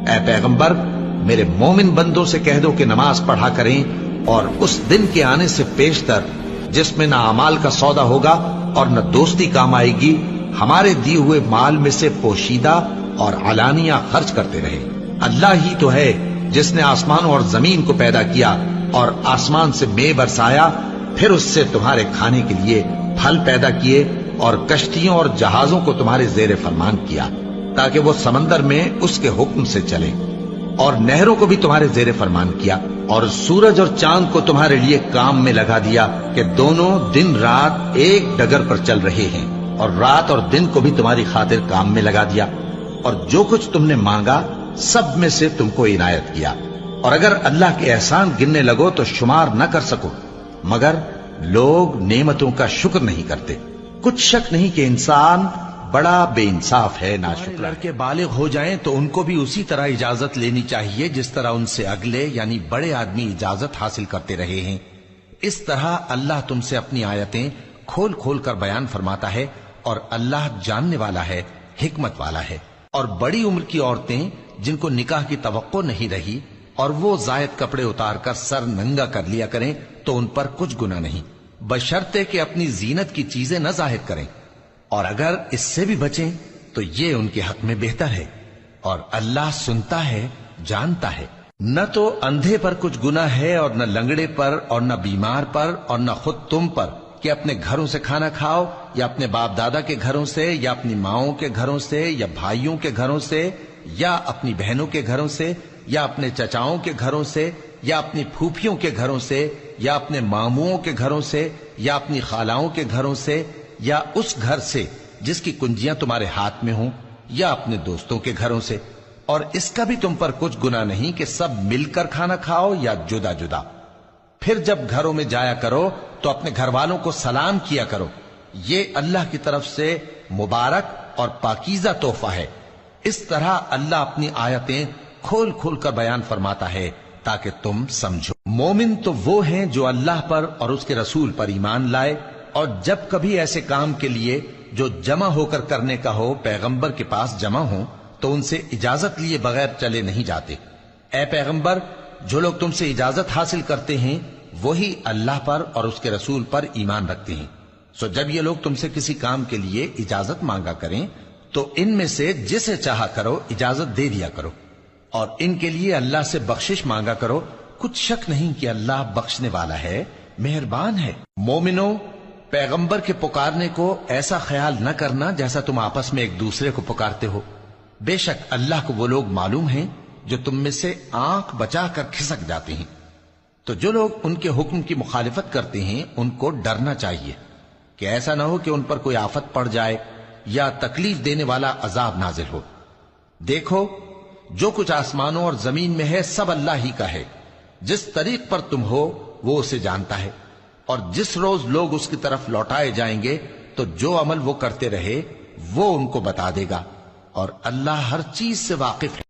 اے پیغمبر میرے مومن بندوں سے کہہ دو کہ نماز پڑھا کریں اور اس دن کے آنے سے پیشتر جس میں نہ اعمال کا سودا ہوگا اور نہ دوستی کام آئے گی ہمارے دیے ہوئے مال میں سے پوشیدہ اور علانیہ خرچ کرتے رہے۔ اللہ ہی تو ہے جس نے آسمانوں اور زمین کو پیدا کیا اور آسمان سے مے برسایا، پھر اس سے تمہارے کھانے کے لیے پھل پیدا کیے اور کشتیوں اور جہازوں کو تمہارے زیر فرمان کیا تاکہ وہ سمندر میں اس کے حکم سے چلیں، اور نہروں کو بھی تمہارے زیر فرمان کیا، اور سورج اور چاند کو تمہارے لیے کام میں لگا دیا کہ دونوں دن رات ایک ڈگر پر چل رہے ہیں، اور رات اور دن کو بھی تمہاری خاطر کام میں لگا دیا، اور جو کچھ تم نے مانگا سب میں سے تم کو عنایت کیا، اور اگر اللہ کے احسان گننے لگو تو شمار نہ کر سکو، مگر لوگ نعمتوں کا شکر نہیں کرتے۔ کچھ شک نہیں کہ انسان بڑا بے انصاف ہے، ناشکر۔ لڑکے بالغ ہو جائیں تو ان کو بھی اسی طرح اجازت لینی چاہیے جس طرح ان سے اگلے یعنی بڑے آدمی اجازت حاصل کرتے رہے ہیں۔ اس طرح اللہ تم سے اپنی آیتیں کھول کھول کر بیان فرماتا ہے، اور اللہ جاننے والا ہے، حکمت والا ہے۔ اور بڑی عمر کی عورتیں جن کو نکاح کی توقع نہیں رہی اور وہ زائد کپڑے اتار کر سر ننگا کر لیا کریں تو ان پر کچھ گناہ نہیں، بشرطے کہ اپنی زینت کی چیزیں نہ ظاہر کریں، اور اگر اس سے بھی بچیں تو یہ ان کے حق میں بہتر ہے، اور اللہ سنتا ہے، جانتا ہے۔ نہ تو اندھے پر کچھ گناہ ہے اور نہ لنگڑے پر اور نہ بیمار پر اور نہ خود تم پر کہ اپنے گھروں سے کھانا کھاؤ یا اپنے باپ دادا کے گھروں سے یا اپنی ماؤں کے گھروں سے یا بھائیوں کے گھروں سے یا اپنی بہنوں کے گھروں سے یا اپنے چچاؤں کے گھروں سے یا اپنی پھوپھیوں کے گھروں سے یا اپنے ماموؤں کے گھروں سے یا اپنی خالاؤں کے گھروں سے یا اس گھر سے جس کی کنجیاں تمہارے ہاتھ میں ہوں یا اپنے دوستوں کے گھروں سے، اور اس کا بھی تم پر کچھ گناہ نہیں کہ سب مل کر کھانا کھاؤ یا جدا جدا۔ پھر جب گھروں میں جایا کرو تو اپنے گھر والوں کو سلام کیا کرو، یہ اللہ کی طرف سے مبارک اور پاکیزہ تحفہ ہے۔ اس طرح اللہ اپنی آیتیں کھول کھول کر بیان فرماتا ہے تاکہ تم سمجھو۔ مومن تو وہ ہیں جو اللہ پر اور اس کے رسول پر ایمان لائے، اور جب کبھی ایسے کام کے لیے جو جمع ہو کر کرنے کا ہو پیغمبر کے پاس جمع ہوں تو ان سے اجازت لیے بغیر چلے نہیں جاتے۔ اے پیغمبر، جو لوگ تم سے اجازت حاصل کرتے ہیں وہی اللہ پر اور اس کے رسول پر ایمان رکھتے ہیں، سو جب یہ لوگ تم سے کسی کام کے لیے اجازت مانگا کریں تو ان میں سے جسے چاہا کرو اجازت دے دیا کرو، اور ان کے لیے اللہ سے بخشش مانگا کرو، کچھ شک نہیں کہ اللہ بخشنے والا ہے، مہربان ہے۔ مومنو، پیغمبر کے پکارنے کو ایسا خیال نہ کرنا جیسا تم آپس میں ایک دوسرے کو پکارتے ہو، بے شک اللہ کو وہ لوگ معلوم ہیں جو تم میں سے آنکھ بچا کر کھسک جاتے ہیں۔ تو جو لوگ ان کے حکم کی مخالفت کرتے ہیں ان کو ڈرنا چاہیے کہ ایسا نہ ہو کہ ان پر کوئی آفت پڑ جائے یا تکلیف دینے والا عذاب نازل ہو۔ دیکھو، جو کچھ آسمانوں اور زمین میں ہے سب اللہ ہی کا ہے، جس طریق پر تم ہو وہ اسے جانتا ہے، اور جس روز لوگ اس کی طرف لوٹائے جائیں گے تو جو عمل وہ کرتے رہے وہ ان کو بتا دے گا، اور اللہ ہر چیز سے واقف ہے۔